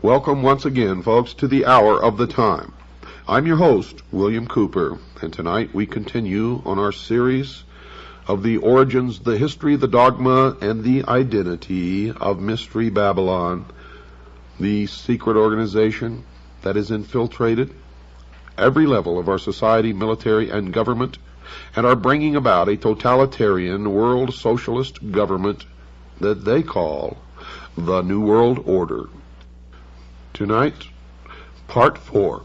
Welcome once again, folks, to the Hour of the Time. I'm your host, William Cooper, and tonight we continue on our series of the origins, the history, the dogma, and the identity of Mystery Babylon, the secret organization that has infiltrated every level of our society, military, and government, and are bringing about a totalitarian world socialist government that they call the New World Order. Tonight, Part 4.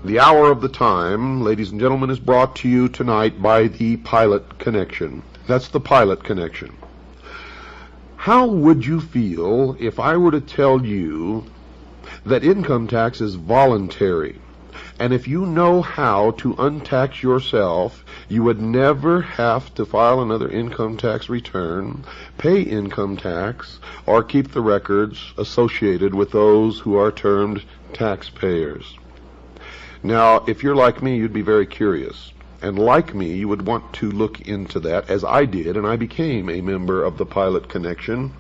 The Hour of the Time, ladies and gentlemen, is brought to you tonight by the Pilot Connection. That's the Pilot Connection. How would you feel if I were to tell you that income tax is voluntary, and if you know how to untax yourself, you would never have to file another income tax return, pay income tax, or keep the records associated with those who are termed taxpayers? Now, if you're like me, you'd be very curious. And like me, you would want to look into that, as I did, and I became a member of the Pilot Connection.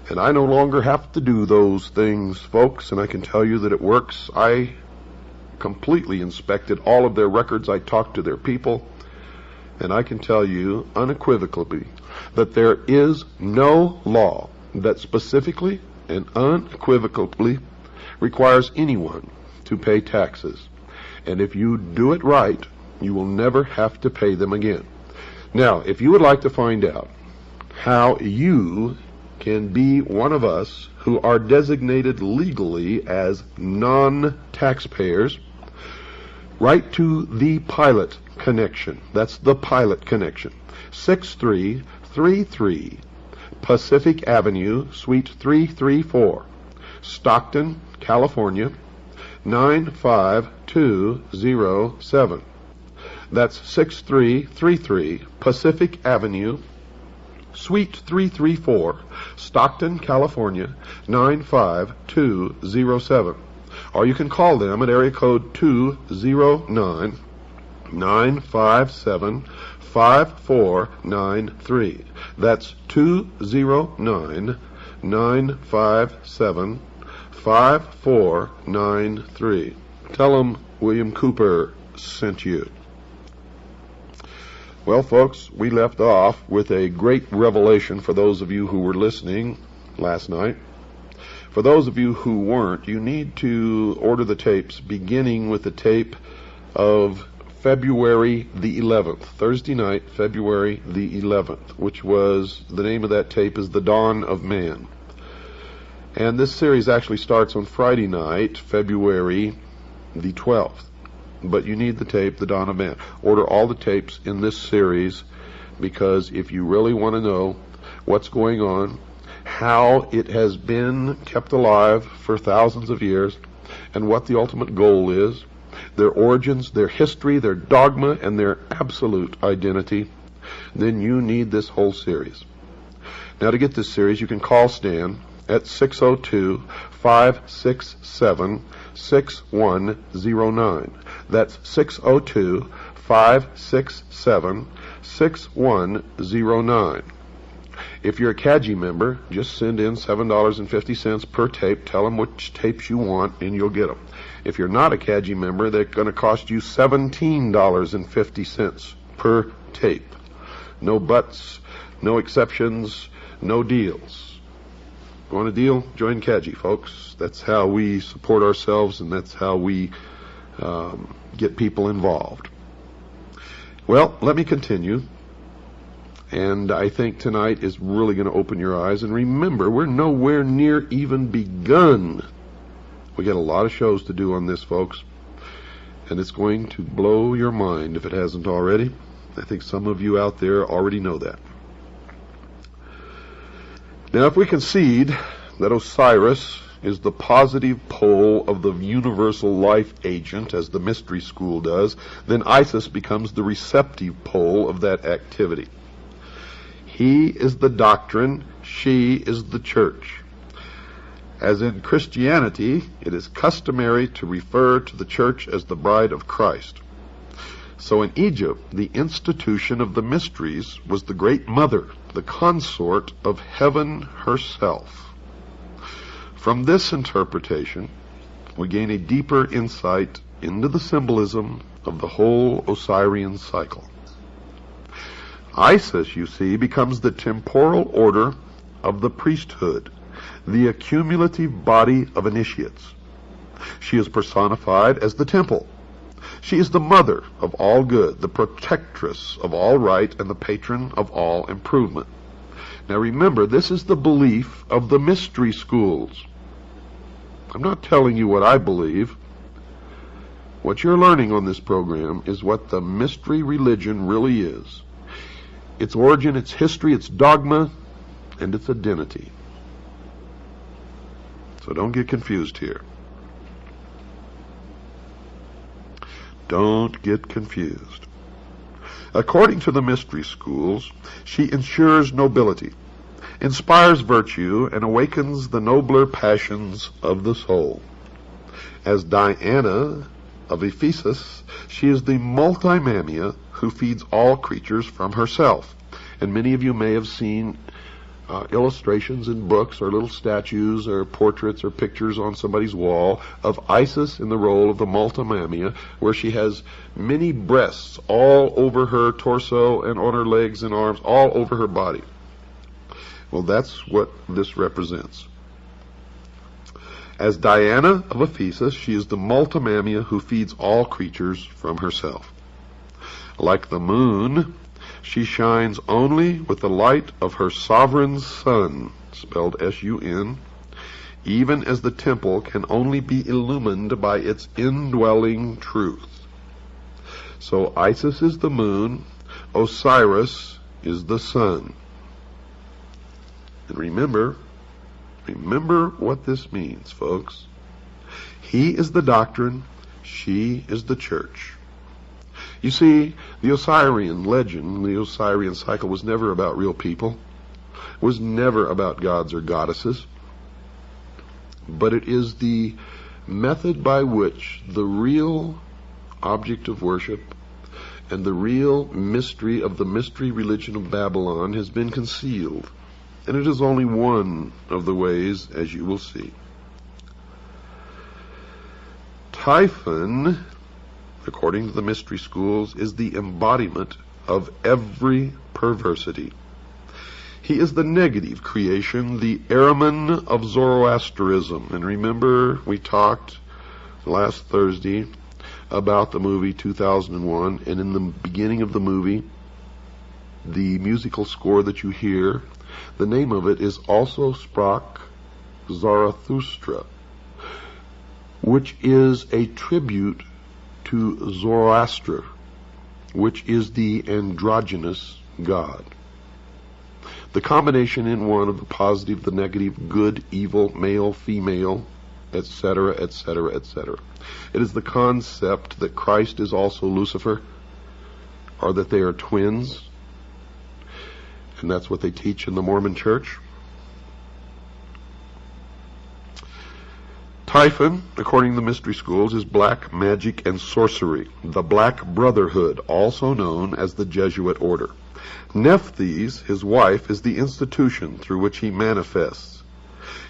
And I no longer have to do those things, folks, and I can tell you that it works. I completely inspected all of their records. I talked to their people, and I can tell you unequivocally that there is no law that specifically and unequivocally requires anyone to pay taxes. And if you do it right, you will never have to pay them again. Now, if you would like to find out how you can be one of us who are designated legally as non-taxpayers, write to the Pilot Connection. That's the Pilot Connection. 6333 Pacific Avenue, Suite 334, Stockton, California, 95207. That's 6333 Pacific Avenue, Suite 334, Stockton, California, 95207. Or you can call them at area code 209-957-5493. That's 209-957-5493. Tell them William Cooper sent you. Well, folks, we left off with a great revelation for those of you who were listening last night. For those of you who weren't, you need to order the tapes, beginning with the tape of February the 11th, Thursday night, February the 11th, which was, the name of that tape is The Dawn of Man. And this series actually starts on Friday night, February the 12th. But you need the tape, The Dawn of Man. Order all the tapes in this series, because if you really want to know what's going on, how it has been kept alive for thousands of years, and what the ultimate goal is, their origins, their history, their dogma, and their absolute identity, then you need this whole series. Now, to get this series, you can call Stan at 602-567-6109. That's 602-567-6109. If you're a CAGI member, just send in $7.50 per tape. Tell them which tapes you want, and you'll get them. If you're not a CAGI member, they're going to cost you $17.50 per tape. No buts, no exceptions, no deals. Want a deal? Join CAGI, folks. That's how we support ourselves, and that's how we get people involved. Well, let me continue. And I think tonight is really going to open your eyes. And remember, we're nowhere near even begun. We got a lot of shows to do on this, folks. And it's going to blow your mind if it hasn't already. I think some of you out there already know that. Now, if we concede that Osiris is the positive pole of the universal life agent, as the mystery school does, then Isis becomes the receptive pole of that activity. He is the doctrine, she is the church. As in Christianity, it is customary to refer to the church as the bride of Christ. So in Egypt, the institution of the mysteries was the great mother, the consort of heaven herself. From this interpretation, we gain a deeper insight into the symbolism of the whole Osirian cycle. Isis, you see, becomes the temporal order of the priesthood, the accumulative body of initiates. She is personified as the temple. She is the mother of all good, the protectress of all right, and the patron of all improvement. Now remember, this is the belief of the mystery schools. I'm not telling you what I believe. What you're learning on this program is what the mystery religion really is. Its origin, its history, its dogma, and its identity. So don't get confused here. Don't get confused. According to the mystery schools, she ensures nobility, inspires virtue, and awakens the nobler passions of the soul. As Diana of Ephesus, she is the multimamia who feeds all creatures from herself. And many of you may have seen illustrations in books or little statues or portraits or pictures on somebody's wall of Isis in the role of the multimamia, where she has many breasts all over her torso and on her legs and arms, all over her body. Well, that's what this represents. As Diana of Ephesus, she is the multimamia who feeds all creatures from herself. Like the moon, she shines only with the light of her sovereign sun, spelled S-U-N, even as the temple can only be illumined by its indwelling truth. So Isis is the moon, Osiris is the sun. And remember what this means, folks. He is the doctrine, she is the church. You see, the Osirian legend, the Osirian cycle, was never about real people. It was never about gods or goddesses. But it is the method by which the real object of worship and the real mystery of the mystery religion of Babylon has been concealed. And it is only one of the ways, as you will see. Typhon, according to the mystery schools, is the embodiment of every perversity. He is the negative creation, the Ahriman of Zoroastrianism. And remember, we talked last Thursday about the movie 2001, and in the beginning of the movie, the musical score that you hear, the name of it is Also Sprach Zarathustra, which is a tribute to Zoroaster, which is the androgynous god. The combination in one of the positive, the negative, good, evil, male, female, etc., etc., etc. It is the concept that Christ is also Lucifer, or that they are twins, and that's what they teach in the Mormon Church. Typhon, according to the mystery schools, is black magic and sorcery, the Black Brotherhood, also known as the Jesuit Order. Nephthys, his wife, is the institution through which he manifests.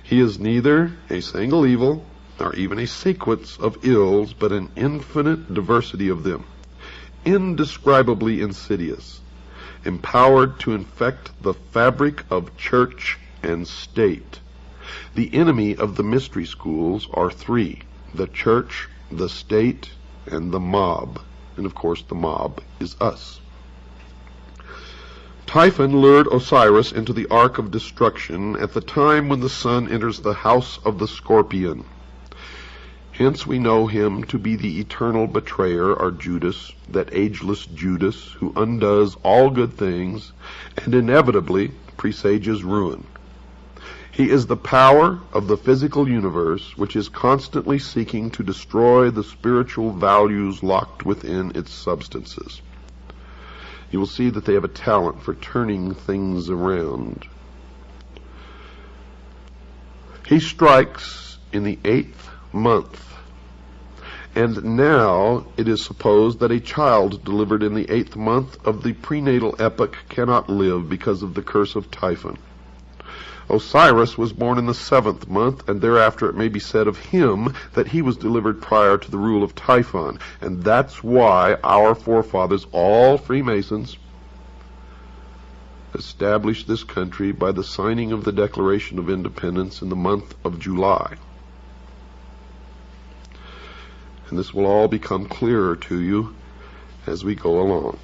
He is neither a single evil, nor even a sequence of ills, but an infinite diversity of them, indescribably insidious, empowered to infect the fabric of church and state. The enemy of the mystery schools are three: the church, the state, and the mob. And of course the mob is us. Typhon lured Osiris into the ark of destruction at the time when the sun enters the house of the scorpion. Hence we know him to be the eternal betrayer, or Judas, that ageless Judas who undoes all good things and inevitably presages ruin. He is the power of the physical universe, which is constantly seeking to destroy the spiritual values locked within its substances. You will see that they have a talent for turning things around. He strikes in the 8th month, and now it is supposed that a child delivered in the 8th month of the prenatal epoch cannot live because of the curse of Typhon. Osiris was born in the 7th month, and thereafter it may be said of him that he was delivered prior to the rule of Typhon. And that's why our forefathers, all Freemasons, established this country by the signing of the Declaration of Independence in the month of July. And this will all become clearer to you as we go along.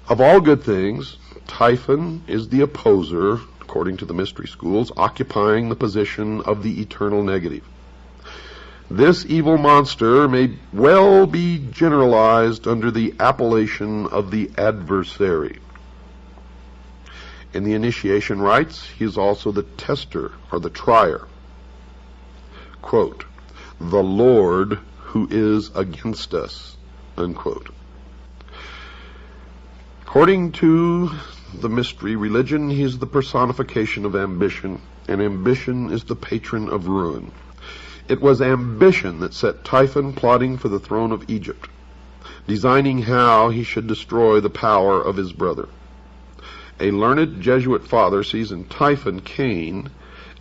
Of all good things, Typhon is the opposer, according to the mystery schools, occupying the position of the eternal negative. This evil monster may well be generalized under the appellation of the adversary. In the initiation rites, he is also the tester, or the trier. Quote, "The Lord who is against us," unquote. According to the mystery religion, he is the personification of ambition, and ambition is the patron of ruin. It was ambition that set Typhon plotting for the throne of Egypt, designing how he should destroy the power of his brother. A learned Jesuit father sees in Typhon Cain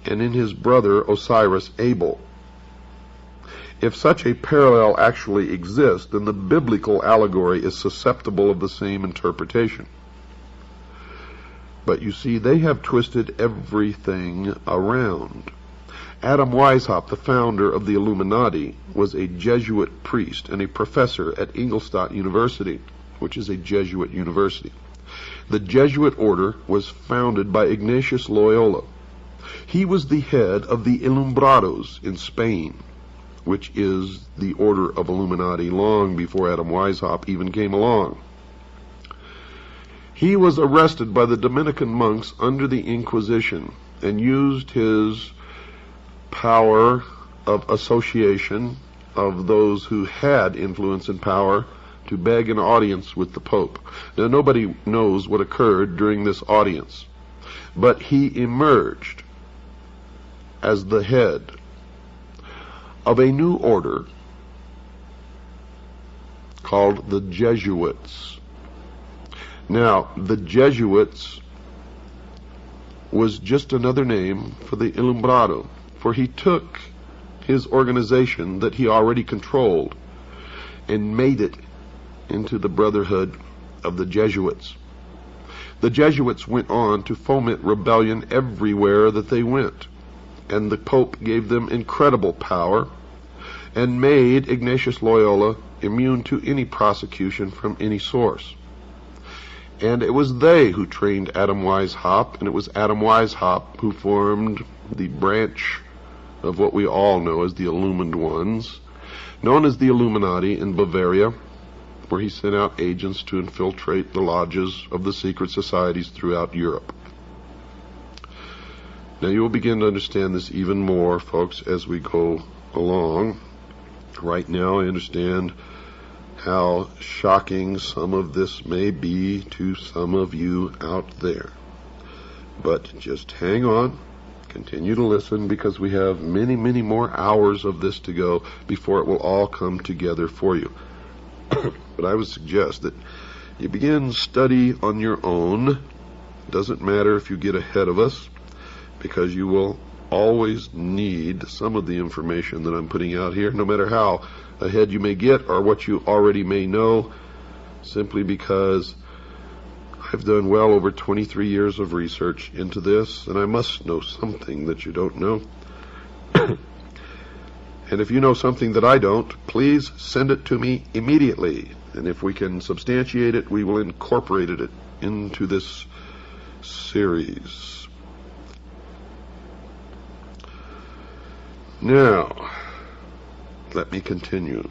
and in his brother Osiris Abel. If such a parallel actually exists, then the biblical allegory is susceptible of the same interpretation. But you see, they have twisted everything around. Adam Weishaupt, the founder of the Illuminati, was a Jesuit priest and a professor at Ingolstadt University, which is a Jesuit university. The Jesuit order was founded by Ignatius Loyola. He was the head of the Ilumbrados in Spain, which is the order of Illuminati long before Adam Weishaupt even came along. He was arrested by the Dominican monks under the Inquisition and used his power of association of those who had influence and power to beg an audience with the Pope. Now, nobody knows what occurred during this audience, but he emerged as the head of a new order called the Jesuits. Now, the Jesuits was just another name for the Ilumbrado, for he took his organization that he already controlled and made it into the Brotherhood of the Jesuits. The Jesuits went on to foment rebellion everywhere that they went, and the Pope gave them incredible power and made Ignatius Loyola immune to any prosecution from any source. And it was they who trained Adam Weishaupt, and it was Adam Weishaupt who formed the branch of what we all know as the Illumined Ones, known as the Illuminati in Bavaria, where he sent out agents to infiltrate the lodges of the secret societies throughout Europe. Now you will begin to understand this even more, folks, as we go along. Right now I understand how shocking some of this may be to some of you out there. But just hang on, continue to listen, because we have many, many more hours of this to go before it will all come together for you. But I would suggest that you begin study on your own. It doesn't matter if you get ahead of us, because you will always need some of the information that I'm putting out here, no matter how ahead you may get or what you already may know, simply because I've done well over 23 years of research into this, and I must know something that you don't know. And if you know something that I don't, please send it to me immediately, and if we can substantiate it, we will incorporate it into this series. Now, let me continue.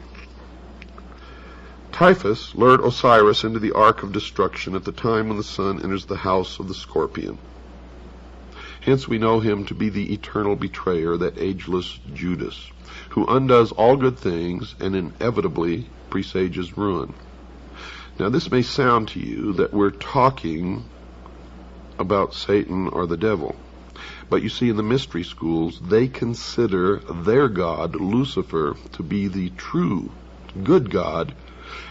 Typhus lured Osiris into the Ark of Destruction at the time when the sun enters the house of the Scorpion. Hence we know him to be the eternal betrayer, that ageless Judas, who undoes all good things and inevitably presages ruin. Now this may sound to you that we're talking about Satan or the devil. But you see, in the mystery schools, they consider their god, Lucifer, to be the true, good God,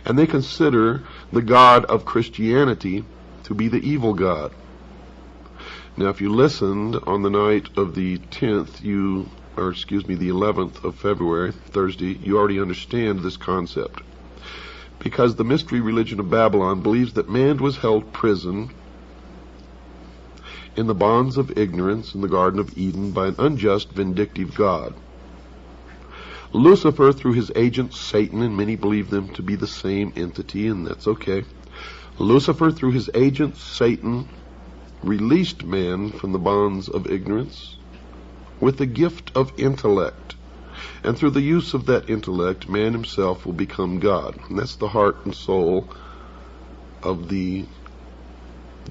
and they consider the God of Christianity to be the evil God. Now, if you listened on the night of the 10th, the 11th of February, Thursday, you already understand this concept. Because the mystery religion of Babylon believes that man was held prison in the bonds of ignorance in the Garden of Eden by an unjust, vindictive God. Lucifer, through his agent Satan, and many believe them to be the same entity, and that's okay. Lucifer, through his agent Satan, released man from the bonds of ignorance with the gift of intellect. And through the use of that intellect, man himself will become God. And that's the heart and soul of the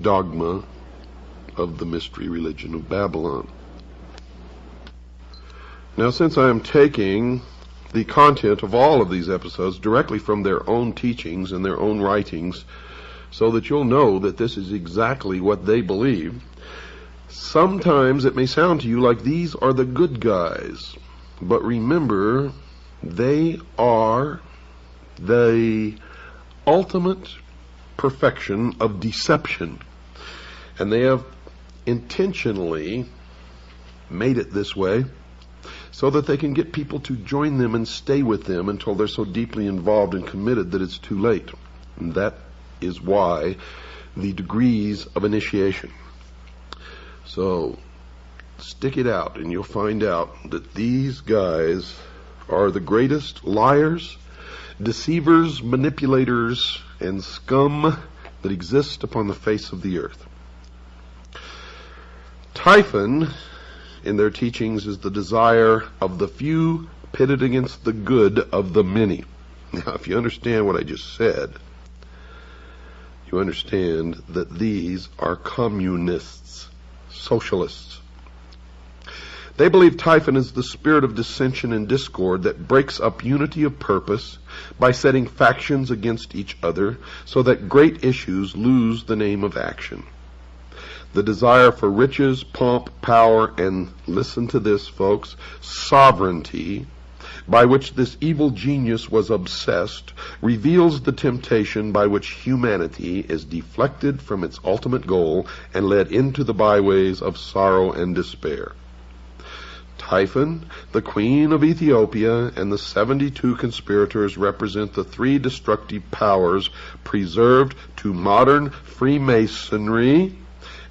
dogma of the mystery religion of Babylon. Now, since I am taking the content of all of these episodes directly from their own teachings and their own writings, so that you'll know that this is exactly what they believe, sometimes it may sound to you like these are the good guys. But remember, they are the ultimate perfection of deception. And they have intentionally made it this way so that they can get people to join them and stay with them until they're so deeply involved and committed that it's too late. And that is why the degrees of initiation. So stick it out and you'll find out that these guys are the greatest liars, deceivers, manipulators, and scum that exist upon the face of the earth. Typhon, in their teachings, is the desire of the few pitted against the good of the many. Now, if you understand what I just said, you understand that these are communists, socialists. They believe Typhon is the spirit of dissension and discord that breaks up unity of purpose by setting factions against each other so that great issues lose the name of action. The desire for riches, pomp, power, and, listen to this, folks, sovereignty, by which this evil genius was obsessed, reveals the temptation by which humanity is deflected from its ultimate goal and led into the byways of sorrow and despair. Typhon, the queen of Ethiopia, and the 72 conspirators represent the three destructive powers preserved to modern Freemasonry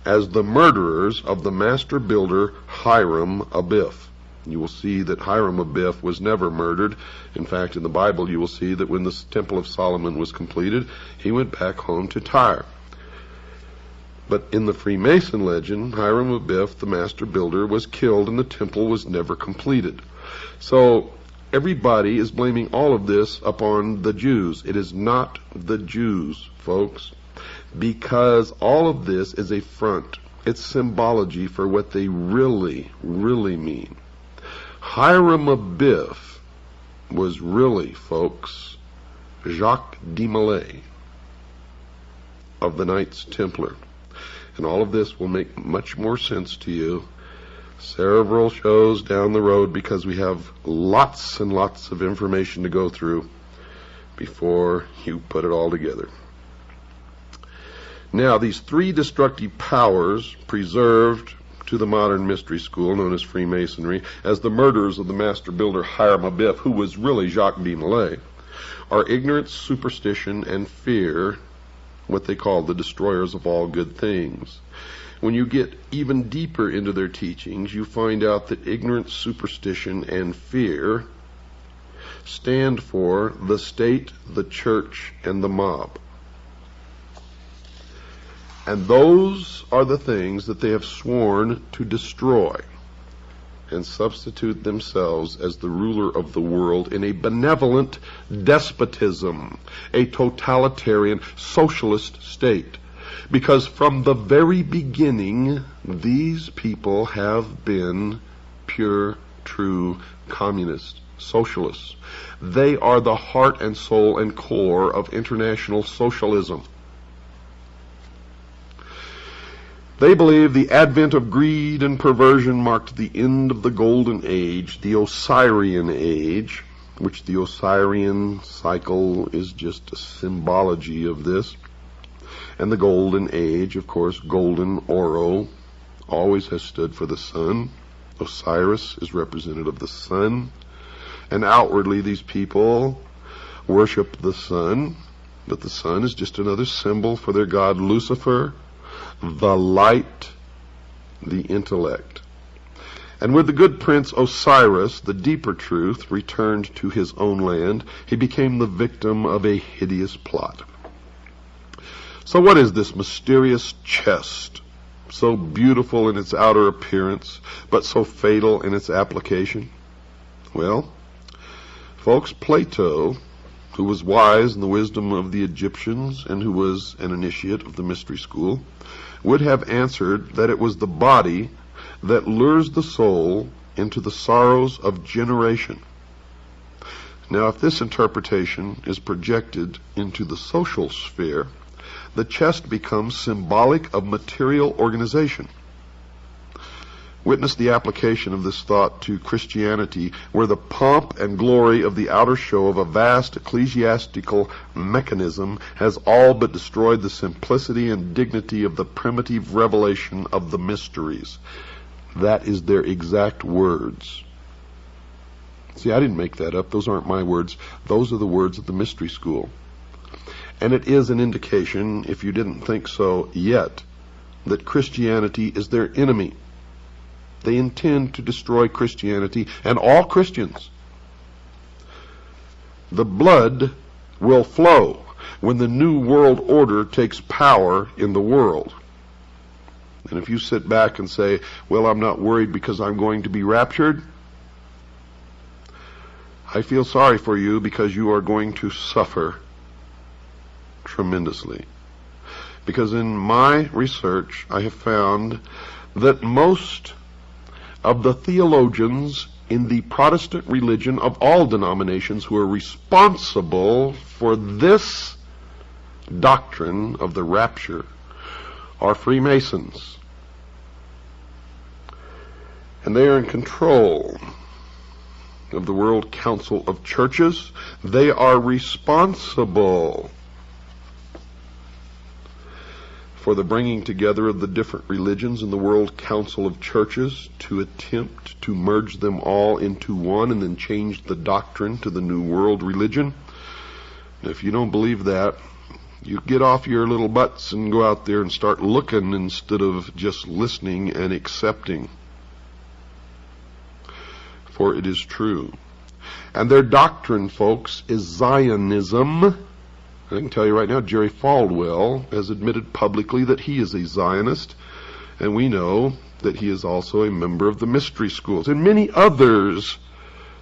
as the murderers of the master builder Hiram Abiff. You will see that Hiram Abiff was never murdered. In fact, in the Bible you will see that when the Temple of Solomon was completed, he went back home to Tyre. But in the Freemason legend, Hiram Abiff, the master builder, was killed and the temple was never completed. So everybody is blaming all of this upon the Jews. It is not the Jews, folks, because all of this is a front. It's symbology for what they really, really mean. Hiram Abiff was really, folks, Jacques de Molay of the Knights Templar. And all of this will make much more sense to you several shows down the road, because we have lots and lots of information to go through before you put it all together. Now, these three destructive powers preserved to the modern mystery school known as Freemasonry as the murderers of the master builder Hiram Abiff, who was really Jacques de Molay, are ignorance, superstition, and fear, what they call the destroyers of all good things. When you get even deeper into their teachings, you find out that ignorance, superstition, and fear stand for the state, the church, and the mob. And those are the things that they have sworn to destroy and substitute themselves as the ruler of the world in a benevolent despotism, a totalitarian socialist state. Because from the very beginning, these people have been pure, true communists, socialists. They are the heart and soul and core of international socialism. They believe the advent of greed and perversion marked the end of the Golden Age, the Osirian Age, which the Osirian cycle is just a symbology of this. And the Golden Age, of course, golden, oro, always has stood for the sun. Osiris is representative of the sun. And outwardly these people worship the sun, but the sun is just another symbol for their god Lucifer, the light, the intellect. And with the good prince Osiris, the deeper truth returned to his own land. He became the victim of a hideous plot. So what is this mysterious chest, so beautiful in its outer appearance, but so fatal in its application? Well, folks, Plato, who was wise in the wisdom of the Egyptians and who was an initiate of the mystery school, would have answered that it was the body that lures the soul into the sorrows of generation. Now, if this interpretation is projected into the social sphere, the chest becomes symbolic of material organization. Witness the application of this thought to Christianity, where the pomp and glory of the outer show of a vast ecclesiastical mechanism has all but destroyed the simplicity and dignity of the primitive revelation of the mysteries. That is their exact words. See, I didn't make that up. Those aren't my words. Those are the words of the mystery school. And it is an indication, if you didn't think so yet, that Christianity is their enemy. They intend to destroy Christianity and all Christians. The blood will flow when the new world order takes power in the world. And if you sit back and say, well, I'm not worried because I'm going to be raptured, I feel sorry for you because you are going to suffer tremendously. Because in my research, I have found that most of the theologians in the Protestant religion of all denominations who are responsible for this doctrine of the rapture are Freemasons. And they are in control of the World Council of Churches. They are responsible for the bringing together of the different religions in the World Council of Churches to attempt to merge them all into one and then change the doctrine to the New World religion. And if you don't believe that, you get off your little butts and go out there and start looking instead of just listening and accepting. For it is true. And their doctrine, folks, is Zionism. I can tell you right now, Jerry Falwell has admitted publicly that he is a Zionist, and we know that he is also a member of the mystery schools, and many others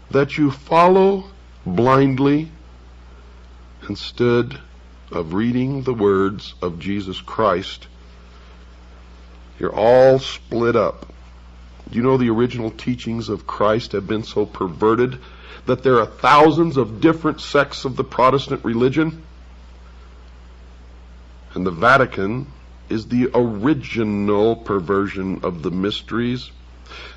that you follow blindly instead of reading the words of Jesus Christ. You're all split up. You know the original teachings of Christ have been so perverted that there are thousands of different sects of the Protestant religion? And the Vatican is the original perversion of the mysteries,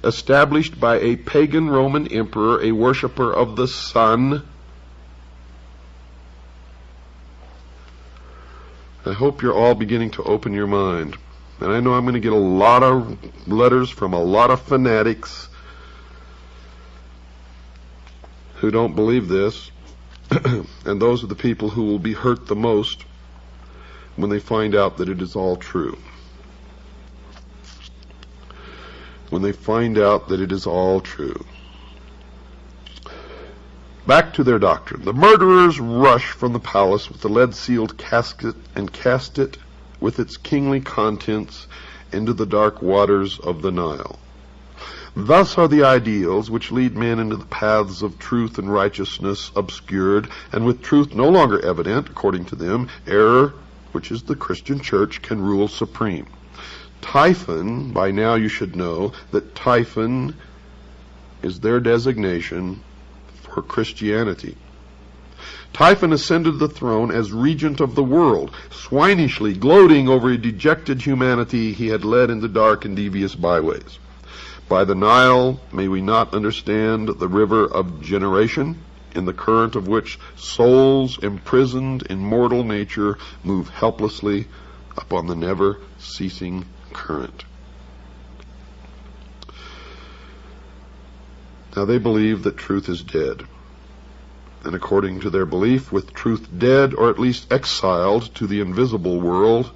established by a pagan Roman emperor, a worshiper of the sun. I hope you're all beginning to open your mind. And I know I'm going to get a lot of letters from a lot of fanatics who don't believe this. And those are the people who will be hurt the most when they find out that it is all true. When they find out that it is all true. Back to their doctrine. The murderers rush from the palace with the lead-sealed casket and cast it with its kingly contents into the dark waters of the Nile. Thus are the ideals which lead men into the paths of truth and righteousness obscured, and with truth no longer evident, according to them, error, which is the Christian church, can rule supreme. Typhon, by now you should know that Typhon is their designation for Christianity. Typhon ascended the throne as regent of the world, swinishly gloating over a dejected humanity he had led into dark and devious byways. By the Nile may we not understand the river of generation, in the current of which souls imprisoned in mortal nature move helplessly upon the never-ceasing current. Now they believe that truth is dead. And according to their belief, with truth dead, or at least exiled to the invisible world,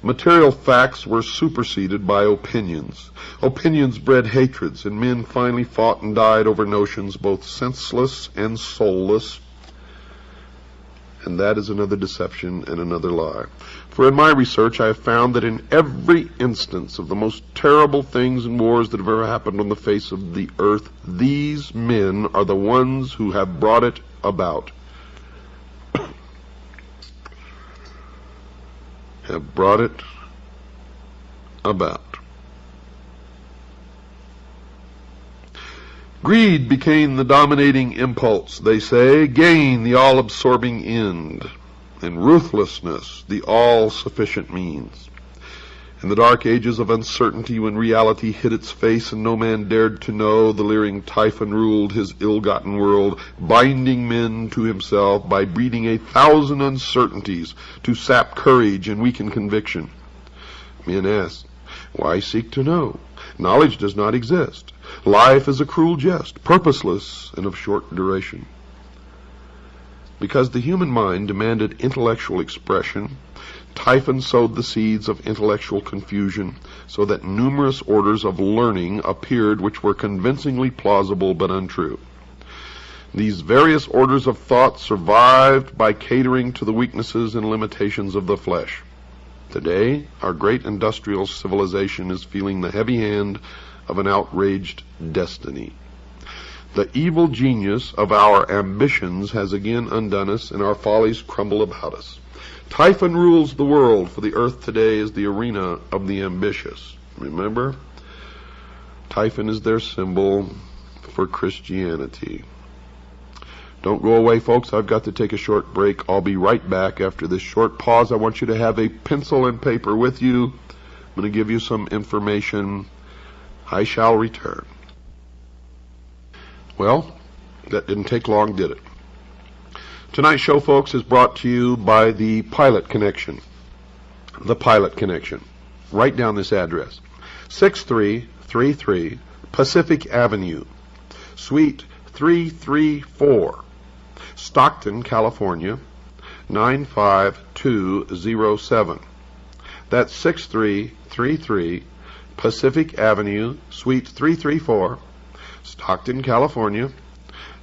material facts were superseded by opinions. Opinions bred hatreds, and men finally fought and died over notions both senseless and soulless. And that is another deception and another lie. For in my research I have found that in every instance of the most terrible things and wars that have ever happened on the face of the earth, these men are the ones who have brought it about. Have brought it about. Greed became the dominating impulse, they say, gain the all-absorbing end, and ruthlessness the all-sufficient means. In the dark ages of uncertainty, when reality hid its face and no man dared to know, the leering Typhon ruled his ill-gotten world, binding men to himself by breeding 1,000 uncertainties to sap courage and weaken conviction. Men ask, why seek to know? Knowledge does not exist. Life is a cruel jest, purposeless and of short duration. Because the human mind demanded intellectual expression, Typhon sowed the seeds of intellectual confusion, so that numerous orders of learning appeared which were convincingly plausible but untrue. These various orders of thought survived by catering to the weaknesses and limitations of the flesh. Today, our great industrial civilization is feeling the heavy hand of an outraged destiny. The evil genius of our ambitions has again undone us, and our follies crumble about us. Typhon rules the world, for the earth today is the arena of the ambitious. Remember? Typhon is their symbol for Christianity. Don't go away, folks. I've got to take a short break. I'll be right back after this short pause. I want you to have a pencil and paper with you. I'm going to give you some information. I shall return. Well, that didn't take long, did it? Tonight's show, folks, is brought to you by the Pilot Connection. The Pilot Connection. Write down this address. 6333 Pacific Avenue, Suite 334, Stockton, California, 95207. That's 6333 Pacific Avenue, Suite 334, Stockton, California,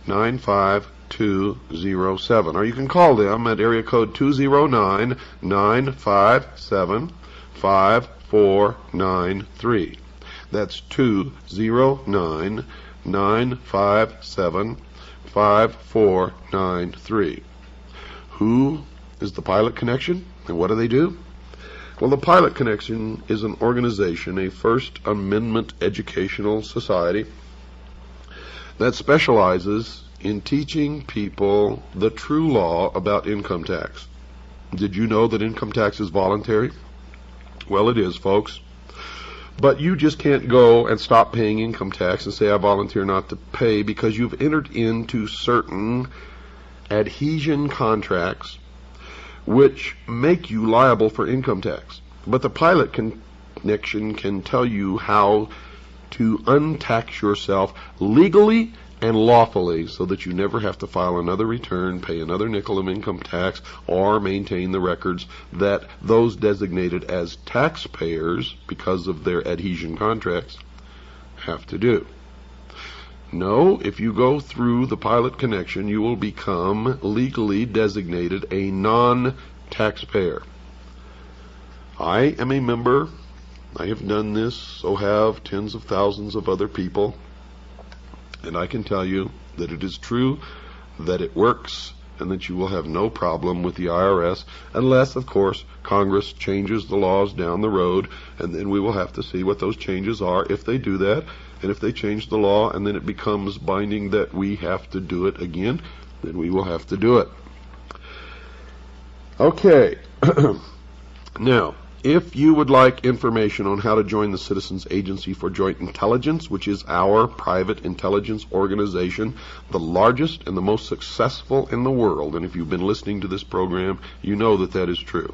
95207. Or you can call them at area code 209-957-5493. That's 209-957-5493. Who is the Pilot Connection, and what do they do? Well, the Pilot Connection is an organization, a First Amendment educational society that specializes in teaching people the true law about income tax. Did you know that income tax is voluntary? Well, it is, folks. But you just can't go and stop paying income tax and say, I volunteer not to pay, because you've entered into certain adhesion contracts which make you liable for income tax. But the Pilot Connection can tell you how to untax yourself legally and lawfully, so that you never have to file another return, pay another nickel of income tax, or maintain the records that those designated as taxpayers because of their adhesion contracts have to do. No, if you go through the Pilot Connection, you will become legally designated a non-taxpayer. I am a member. I have done this, so have tens of thousands of other people. And I can tell you that it is true, that it works, and that you will have no problem with the IRS, unless, of course, Congress changes the laws down the road, and then we will have to see what those changes are if they do that. And if they change the law and then it becomes binding that we have to do it again, then we will have to do it. Okay. Now, if you would like information on how to join the Citizens Agency for Joint Intelligence, which is our private intelligence organization, the largest and the most successful in the world, and if you've been listening to this program, you know that that is true.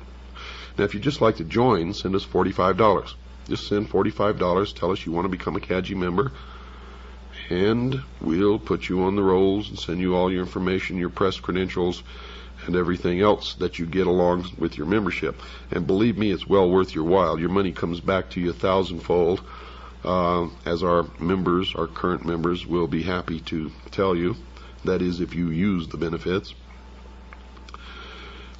Now, if you'd just like to join, send us $45. Just send $45. Tell us you want to become a CAGI member, and we'll put you on the rolls and send you all your information, your press credentials, and everything else that you get along with your membership. And believe me, it's well worth your while. Your money comes back to you 1,000-fold, as our members, our current members, will be happy to tell you. That is, if you use the benefits.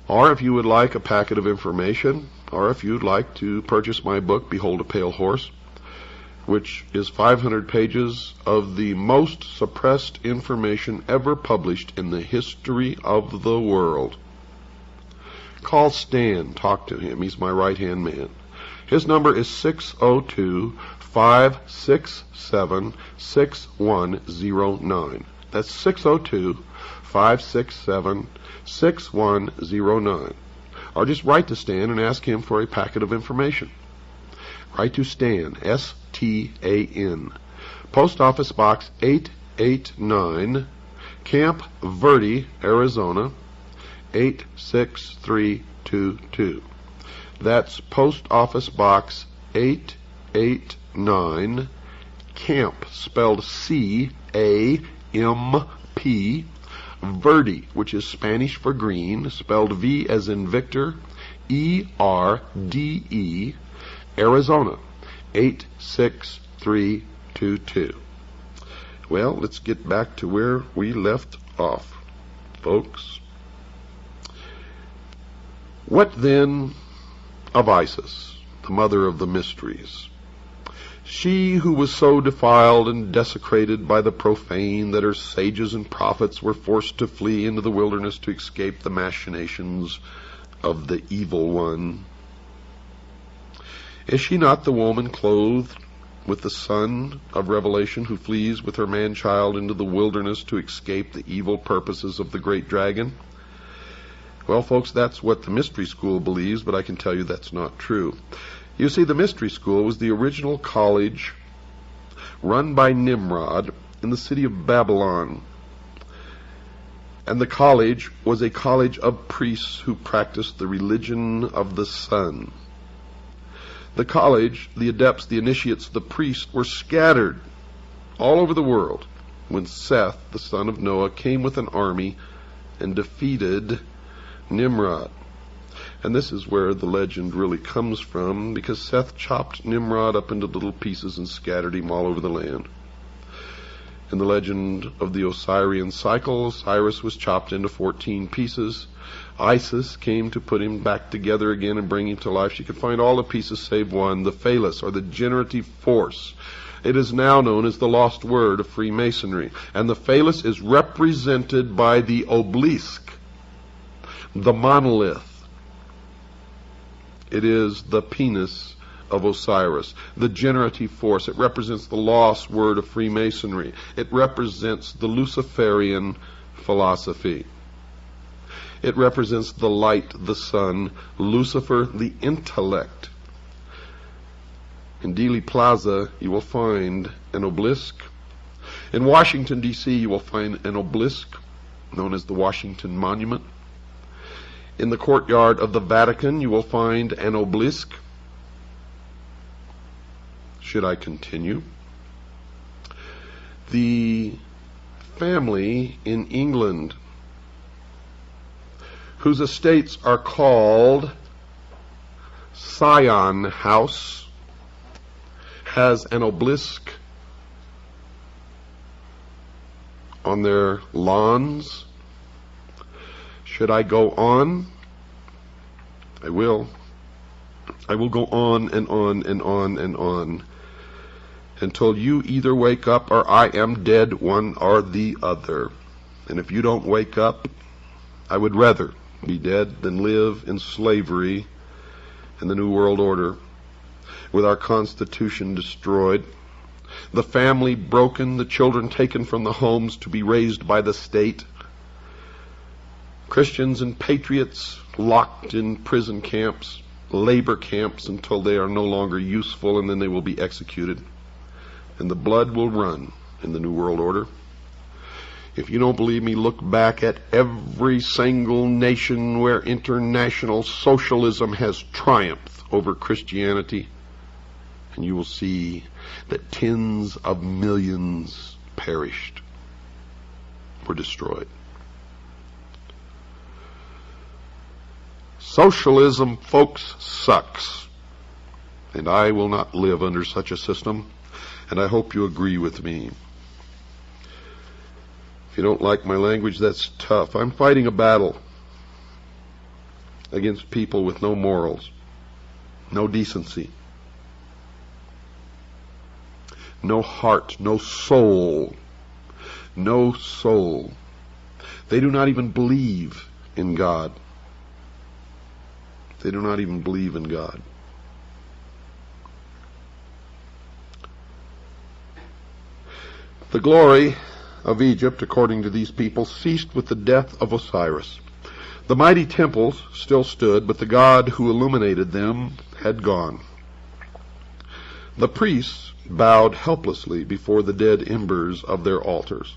Or if you would like a packet of information, or if you'd like to purchase my book, Behold a Pale Horse, which is 500 pages of the most suppressed information ever published in the history of the world. Call Stan. Talk to him. He's my right-hand man. His number is 602-567-6109. That's 602-567-6109. Or just write to Stan and ask him for a packet of information. Write to Stan, S-T-A-N. Post Office Box 889, Camp Verde, Arizona, 86322. That's Post Office Box 889, Camp, spelled C-A-M-P, Verde, which is Spanish for green, spelled V as in Victor, E-R-D-E, Arizona, 86322. Well, let's get back to where we left off, folks. What then of Isis, the mother of the mysteries? She who was so defiled and desecrated by the profane that her sages and prophets were forced to flee into the wilderness to escape the machinations of the evil one. Is she not the woman clothed with the son of Revelation who flees with her man-child into the wilderness to escape the evil purposes of the great dragon? Well, folks, that's what the mystery school believes, but I can tell you that's not true. You see, the mystery school was the original college run by Nimrod in the city of Babylon. And the college was a college of priests who practiced the religion of the sun. The college, the adepts, the initiates, the priests were scattered all over the world when Seth, the son of Noah, came with an army and defeated Nimrod. And this is where the legend really comes from, because Seth chopped Nimrod up into little pieces and scattered him all over the land. In the legend of the Osirian cycle, Osiris was chopped into 14 pieces. Isis came to put him back together again and bring him to life. She could find all the pieces save one, the phallus, or the generative force. It is now known as the lost word of Freemasonry. And the phallus is represented by the obelisk, the monolith. It is the penis of Osiris, the generative force. It represents the lost word of Freemasonry. It represents the Luciferian philosophy. It represents the light, the sun, Lucifer, the intellect. In Dealey Plaza, you will find an obelisk. In Washington, D.C., you will find an obelisk known as the Washington Monument. In the courtyard of the Vatican, you will find an obelisk. Should I continue? The family in England, whose estates are called Scion House, has an obelisk on their lawns. Should I go on? I will. I will go on and on and on and on until you either wake up or I am dead, one or the other. And if you don't wake up, I would rather be dead than live in slavery in the New World Order, with our Constitution destroyed, the family broken, the children taken from the homes to be raised by the state, Christians and patriots locked in prison camps, labor camps, until they are no longer useful, and then they will be executed. And the blood will run in the New World Order. If you don't believe me, look back at every single nation where international socialism has triumphed over Christianity, and you will see that tens of millions perished, were destroyed. Socialism, folks, sucks. And I will not live under such a system, and I hope you agree with me. If you don't like my language, that's tough. I'm fighting a battle against people with no morals, no decency, no heart, no soul. No soul. They do not even believe in God. They do not even believe in God. The glory of Egypt, according to these people, ceased with the death of Osiris. The mighty temples still stood, but the God who illuminated them had gone. The priests bowed helplessly before the dead embers of their altars,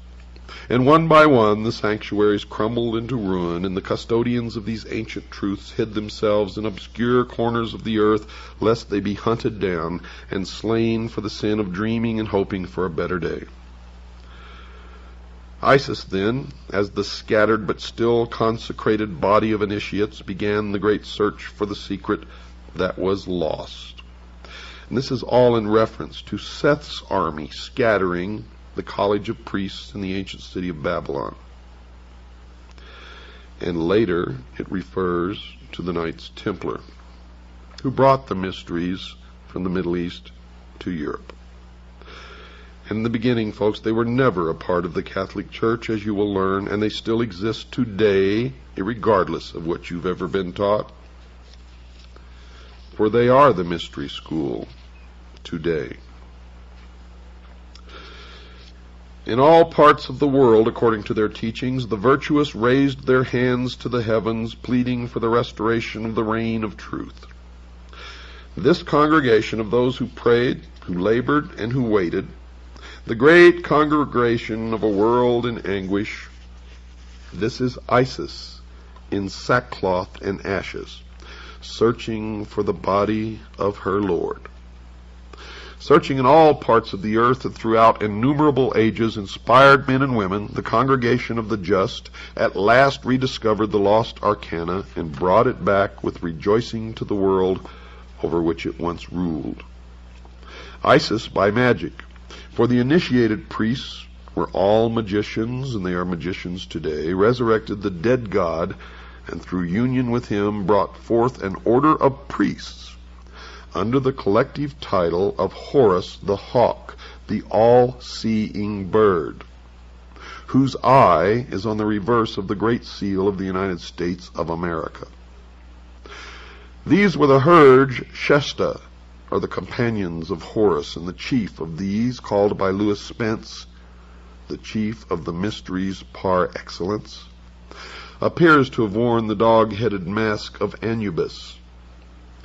and one by one the sanctuaries crumbled into ruin, and the custodians of these ancient truths hid themselves in obscure corners of the earth, lest they be hunted down and slain for the sin of dreaming and hoping for a better day. Isis then, as the scattered but still consecrated body of initiates, began the great search for the secret that was lost. And this is all in reference to Seth's army scattering the college of priests in the ancient city of Babylon. And later it refers to the Knights Templar, who brought the mysteries from the Middle East to Europe. In the beginning, folks, they were never a part of the Catholic Church, as you will learn, and they still exist today, regardless of what you've ever been taught. For they are the mystery school today. In all parts of the world, according to their teachings, the virtuous raised their hands to the heavens, pleading for the restoration of the reign of truth. This congregation of those who prayed, who labored, and who waited, the great congregation of a world in anguish, this is Isis in sackcloth and ashes, searching for the body of her Lord. Searching in all parts of the earth and throughout innumerable ages, inspired men and women, the congregation of the just, at last rediscovered the lost arcana and brought it back with rejoicing to the world over which it once ruled. Isis by magic, for the initiated priests were all magicians, and they are magicians today, resurrected the dead God, and through union with him brought forth an order of priests under the collective title of Horus the Hawk, the all-seeing bird, whose eye is on the reverse of the great seal of the United States of America. These were the Hurge Shesta, or the companions of Horus, and the chief of these, called by Lewis Spence the chief of the mysteries par excellence, appears to have worn the dog-headed mask of Anubis.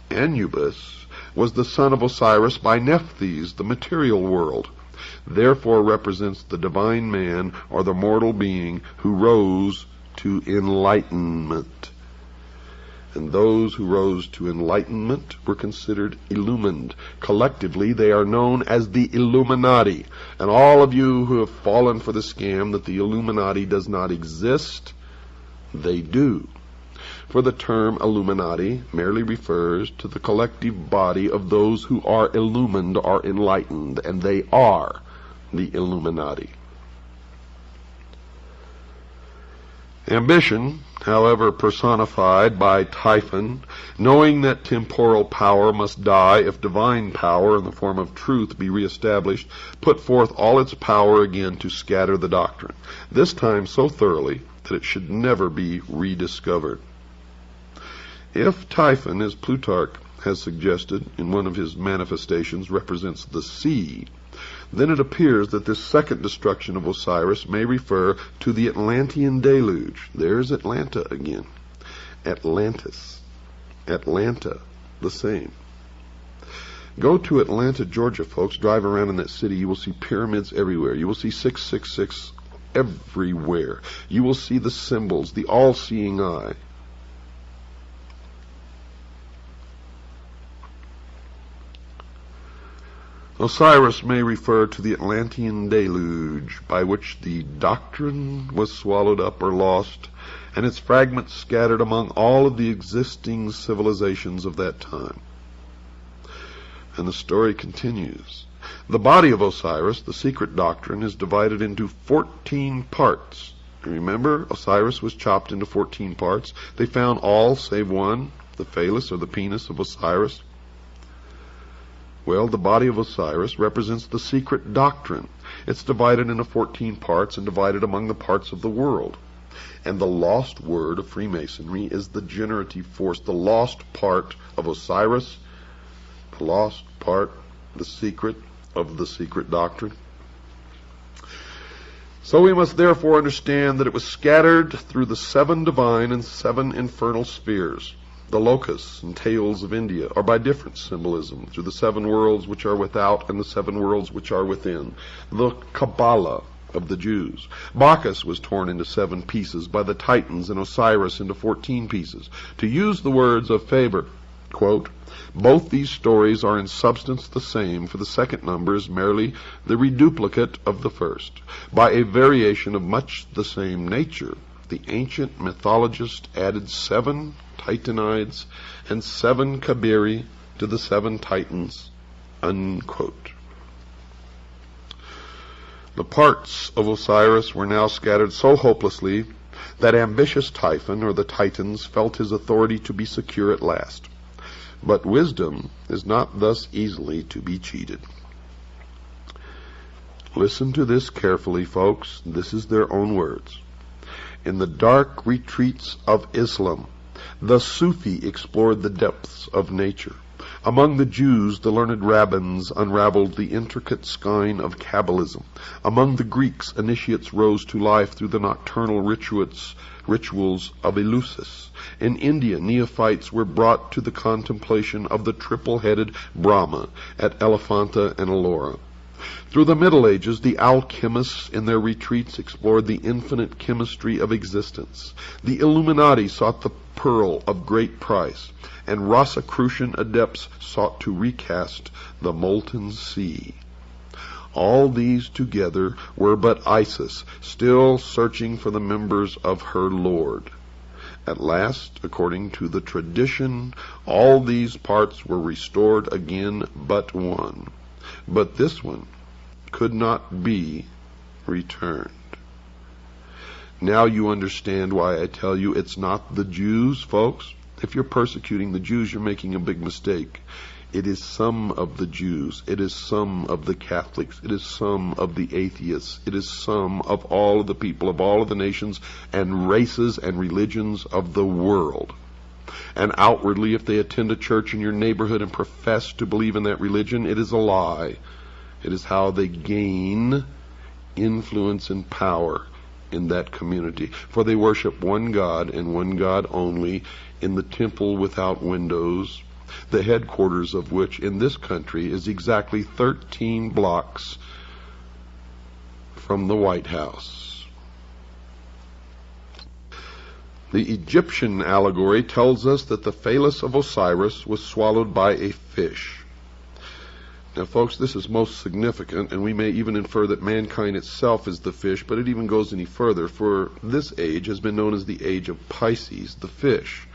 Anubis was the son of Osiris by Nephthys, the material world, therefore represents the divine man, or the mortal being, who rose to enlightenment. And those who rose to enlightenment were considered illumined. Collectively, they are known as the Illuminati. And all of you who have fallen for the scam that the Illuminati does not exist, they do. For the term Illuminati merely refers to the collective body of those who are illumined or enlightened, and they are the Illuminati. Ambition, however, personified by Typhon, knowing that temporal power must die if divine power in the form of truth be reestablished, put forth all its power again to scatter the doctrine, this time so thoroughly that it should never be rediscovered. If Typhon, as Plutarch has suggested in one of his manifestations, represents the sea, then it appears that this second destruction of Osiris may refer to the Atlantean deluge. There's Atlanta again. Atlantis. Atlanta, the same. Go to Atlanta, Georgia, folks. Drive around in that city. You will see pyramids everywhere. You will see 666 everywhere. You will see the symbols, the all-seeing eye. Osiris may refer to the Atlantean deluge, by which the doctrine was swallowed up or lost, and its fragments scattered among all of the existing civilizations of that time. And the story continues. The body of Osiris, the secret doctrine, is divided into 14 parts. Remember, Osiris was chopped into 14 parts. They found all save one, the phallus or the penis of Osiris. Well, the body of Osiris represents the secret doctrine. It's divided into 14 parts and divided among the parts of the world. And the lost word of Freemasonry is the generative force, the lost part of Osiris, the lost part, the secret of the secret doctrine. So we must therefore understand that it was scattered through the 7 divine and 7 infernal spheres. The locusts and tails of India are by different symbolism through the 7 worlds which are without and the 7 worlds which are within. The Kabbalah of the Jews. Bacchus was torn into 7 pieces by the Titans and Osiris into 14 pieces. To use the words of Faber, quote, both these stories are in substance the same, for the second number is merely the reduplicate of the first. By a variation of much the same nature, the ancient mythologist added 7 Titanides and 7 Kabiri to the 7 Titans, unquote. The parts of Osiris were now scattered so hopelessly that ambitious Typhon, or the Titans, felt his authority to be secure at last. But wisdom is not thus easily to be cheated. Listen to this carefully, folks. This is their own words. In the dark retreats of Islam, the Sufi explored the depths of nature. Among the Jews, the learned rabbins unraveled the intricate skein of Kabbalism. Among the Greeks, initiates rose to life through the nocturnal rituals of Eleusis. In India, neophytes were brought to the contemplation of the triple-headed Brahma at Elephanta and Ellora. Through the Middle Ages, the alchemists in their retreats explored the infinite chemistry of existence. The Illuminati sought the pearl of great price, and Rosicrucian adepts sought to recast the molten sea. All these together were but Isis, still searching for the members of her Lord. At last, according to the tradition, all these parts were restored again but one. But this one could not be returned. Now you understand why I tell you it's not the Jews, folks. If you're persecuting the Jews, you're making a big mistake. It is some of the Jews. It is some of the Catholics. It is some of the atheists. It is some of all of the people of all of the nations and races and religions of the world. And outwardly, if they attend a church in your neighborhood and profess to believe in that religion, it is a lie. It is how they gain influence and power in that community. For they worship one God and one God only in the temple without windows, the headquarters of which in this country is exactly 13 blocks from the White House. The Egyptian allegory tells us that the phallus of Osiris was swallowed by a fish. Now, folks, this is most significant, and we may even infer that mankind itself is the fish, but it even goes any further, for this age has been known as the age of Pisces, the fish.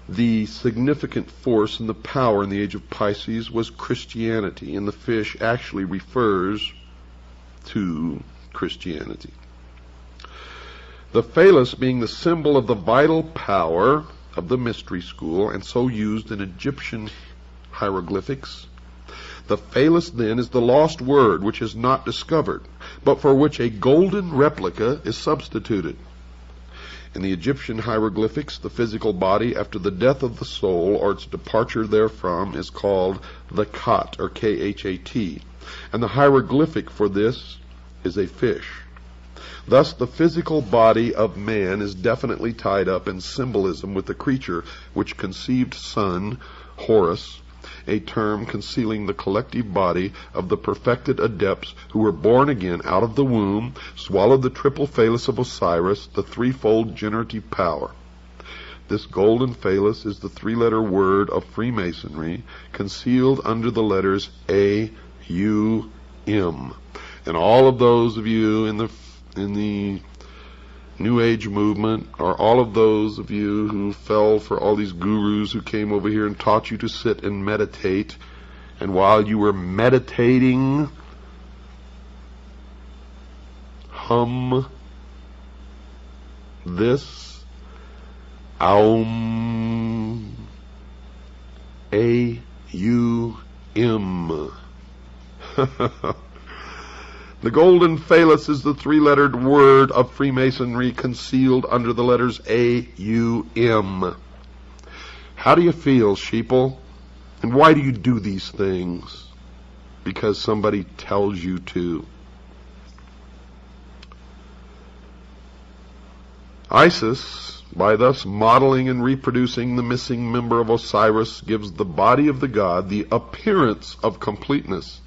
The significant force and the power in the age of Pisces was Christianity, and the fish actually refers to Christianity. The phallus being the symbol of the vital power of the mystery school, and so used in Egyptian hieroglyphics. The phallus, then, is the lost word which is not discovered, but for which a golden replica is substituted. In the Egyptian hieroglyphics, the physical body after the death of the soul or its departure therefrom is called the Khat, or K-H-A-T, and the hieroglyphic for this is a fish. Thus, the physical body of man is definitely tied up in symbolism with the creature which conceived Sun, Horus, a term concealing the collective body of the perfected adepts who were born again out of the womb, swallowed the triple phallus of Osiris, the threefold generative power. This golden phallus is the 3-letter word of Freemasonry, concealed under the letters A-U-M. And all of those of you in the New Age movement, or all of those of you who fell for all these gurus who came over here and taught you to sit and meditate, and while you were meditating, hum this Aum, A-U-M. The golden phallus is the 3-lettered word of Freemasonry concealed under the letters A-U-M. How do you feel, sheeple? And why do you do these things? Because somebody tells you to. Isis by thus modeling and reproducing the missing member of Osiris, gives the body of the god the appearance of completeness.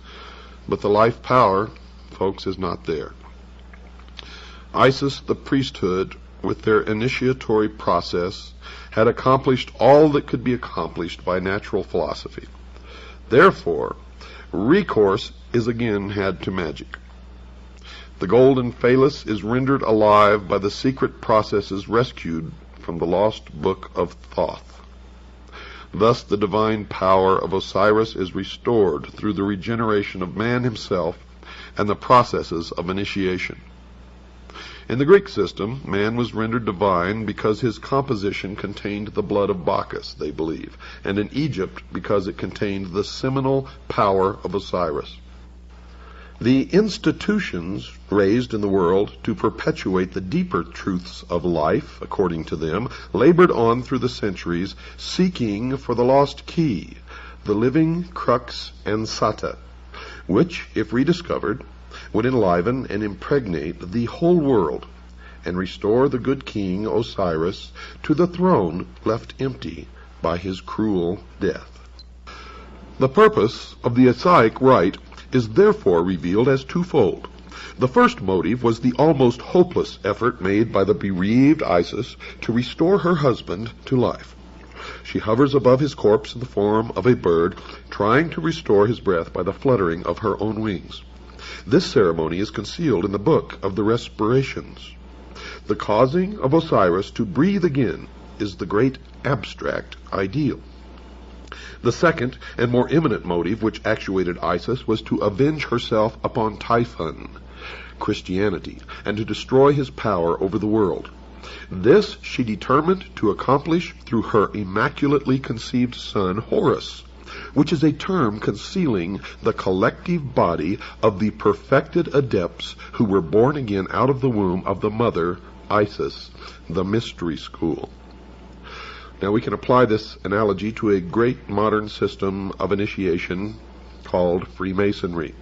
But the life power, folks, is not there. Isis, the priesthood, with their initiatory process, had accomplished all that could be accomplished by natural philosophy. Therefore, recourse is again had to magic. The golden phallus is rendered alive by the secret processes rescued from the lost book of Thoth. Thus the divine power of Osiris is restored through the regeneration of man himself and the processes of initiation. In the Greek system, man was rendered divine because his composition contained the blood of Bacchus, they believe, and in Egypt because it contained the seminal power of Osiris. The institutions raised in the world to perpetuate the deeper truths of life, according to them, labored on through the centuries, seeking for the lost key, the living crux ansata, which, if rediscovered, would enliven and impregnate the whole world and restore the good king Osiris to the throne left empty by his cruel death. The purpose of the Osiric rite is therefore revealed as twofold. The first motive was the almost hopeless effort made by the bereaved Isis to restore her husband to life. She hovers above his corpse in the form of a bird, trying to restore his breath by the fluttering of her own wings. This ceremony is concealed in the book of the respirations. The causing of Osiris to breathe again is the great abstract ideal. The second and more imminent motive which actuated Isis was to avenge herself upon Typhon, Christianity, and to destroy his power over the world. This she determined to accomplish through her immaculately conceived son Horus, which is a term concealing the collective body of the perfected adepts who were born again out of the womb of the mother, Isis, the mystery school. Now we can apply this analogy to a great modern system of initiation called Freemasonry,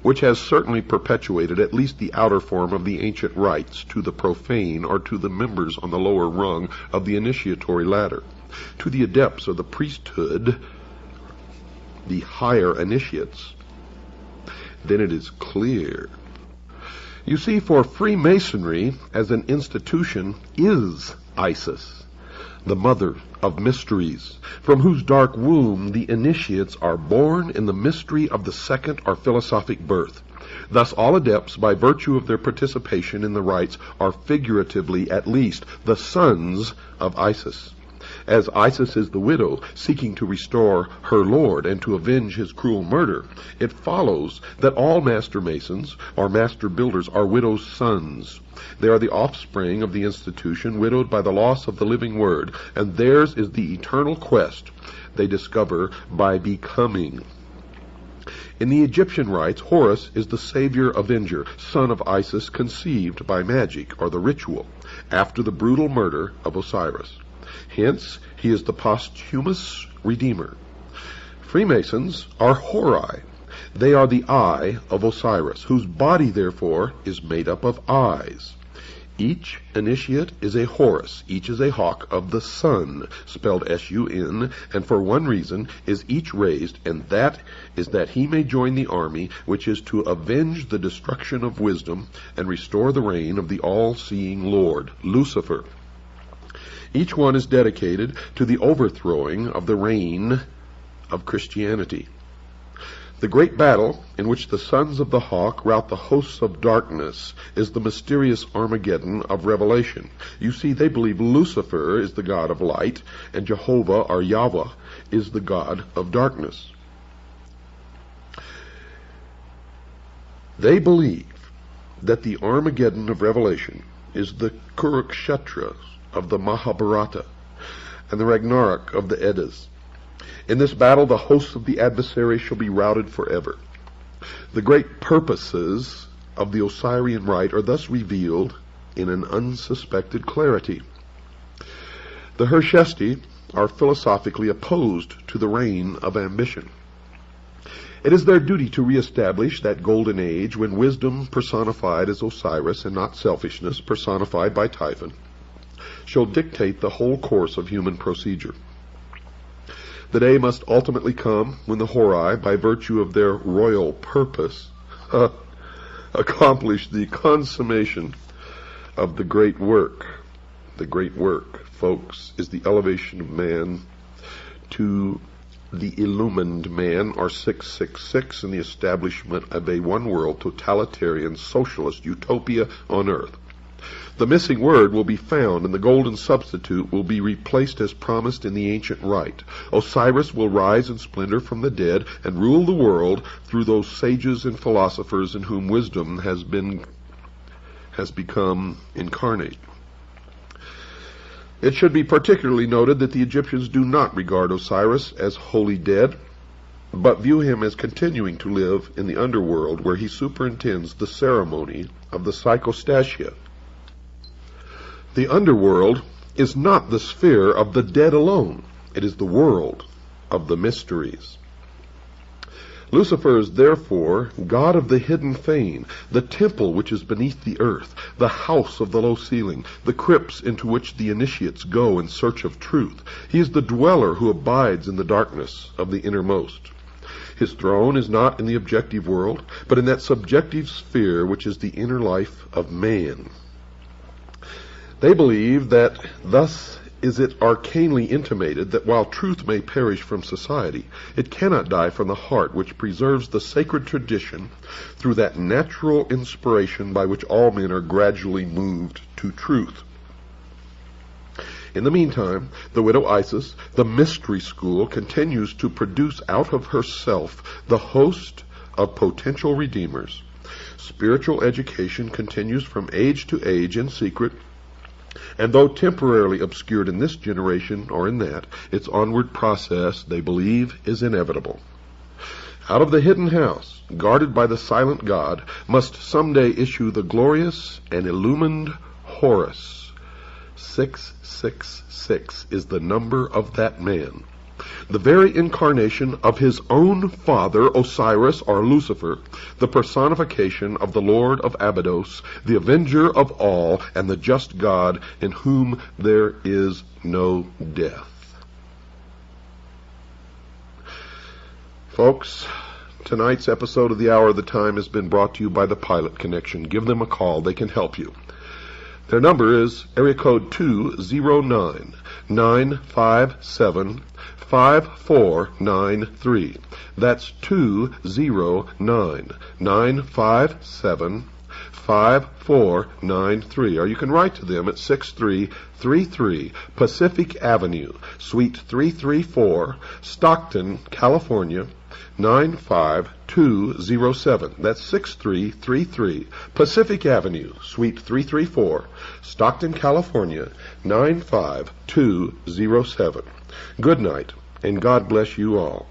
which has certainly perpetuated at least the outer form of the ancient rites to the profane or to the members on the lower rung of the initiatory ladder. To the adepts of the priesthood, the higher initiates, then it is clear. You see, for Freemasonry as an institution is Isis, the mother of mysteries, from whose dark womb the initiates are born in the mystery of the second or philosophic birth. Thus all adepts, by virtue of their participation in the rites, are figuratively at least the sons of Isis. As Isis is the widow seeking to restore her lord and to avenge his cruel murder, it follows that all master masons or master builders are widows' sons. They are the offspring of the institution, widowed by the loss of the living word, and theirs is the eternal quest they discover by becoming. In the Egyptian rites, Horus is the savior avenger, son of Isis, conceived by magic or the ritual after the brutal murder of Osiris. Hence, he is the posthumous redeemer. Freemasons are Hori. They are the eye of Osiris, whose body, therefore, is made up of eyes. Each initiate is a Horus, each is a hawk of the sun, spelled S-U-N, and for one reason is each raised, and that is that he may join the army which is to avenge the destruction of wisdom and restore the reign of the all-seeing Lord, Lucifer. Each one is dedicated to the overthrowing of the reign of Christianity. The great battle in which the sons of the hawk rout the hosts of darkness is the mysterious Armageddon of Revelation. You see, they believe Lucifer is the god of light, and Jehovah, or Yahweh, is the god of darkness. They believe that the Armageddon of Revelation is the Kurukshetra of the Mahabharata and the Ragnarok of the Eddas. In this battle, the hosts of the adversary shall be routed forever. The great purposes of the Osirian rite are thus revealed in an unsuspected clarity. The Hershesti are philosophically opposed to the reign of ambition. It is their duty to reestablish that golden age when wisdom personified as Osiris and not selfishness personified by Typhon shall dictate the whole course of human procedure. The day must ultimately come when the Horai, by virtue of their royal purpose, accomplish the consummation of the great work. The great work, folks, is the elevation of man to the illumined man, or 666, and the establishment of a one-world totalitarian socialist utopia on earth. The missing word will be found, and the golden substitute will be replaced as promised in the ancient rite. Osiris will rise in splendor from the dead and rule the world through those sages and philosophers in whom wisdom has become incarnate. It should be particularly noted that the Egyptians do not regard Osiris as wholly dead, but view him as continuing to live in the underworld, where he superintends the ceremony of the psychostasia. The underworld is not the sphere of the dead alone. It is the world of the mysteries. Lucifer is therefore God of the hidden fane, the temple which is beneath the earth, the house of the low ceiling, the crypts into which the initiates go in search of truth. He is the dweller who abides in the darkness of the innermost. His throne is not in the objective world, but in that subjective sphere which is the inner life of man. They believe that thus is it arcanely intimated that while truth may perish from society, it cannot die from the heart, which preserves the sacred tradition through that natural inspiration by which all men are gradually moved to truth. In the meantime, the widow Isis, the mystery school, continues to produce out of herself the host of potential redeemers. Spiritual education continues from age to age in secret, and though temporarily obscured in this generation or in that, its onward process, they believe, is inevitable. Out of the hidden house, guarded by the silent God, must someday issue the glorious and illumined Horus. 666 is the number of that man, the very incarnation of his own father, Osiris, or Lucifer, the personification of the Lord of Abydos, the avenger of all, and the just God in whom there is no death. Folks, tonight's episode of The Hour of the Time has been brought to you by the Pilot Connection. Give them a call. They can help you. Their number is area code 209-957-5493. That's 209-957-5493. Or you can write to them at 6333 Pacific Avenue, Suite 334, Stockton, California, 95207. That's 6333 Pacific Avenue, Suite 334, Stockton, California, 95207. Good night, and God bless you all.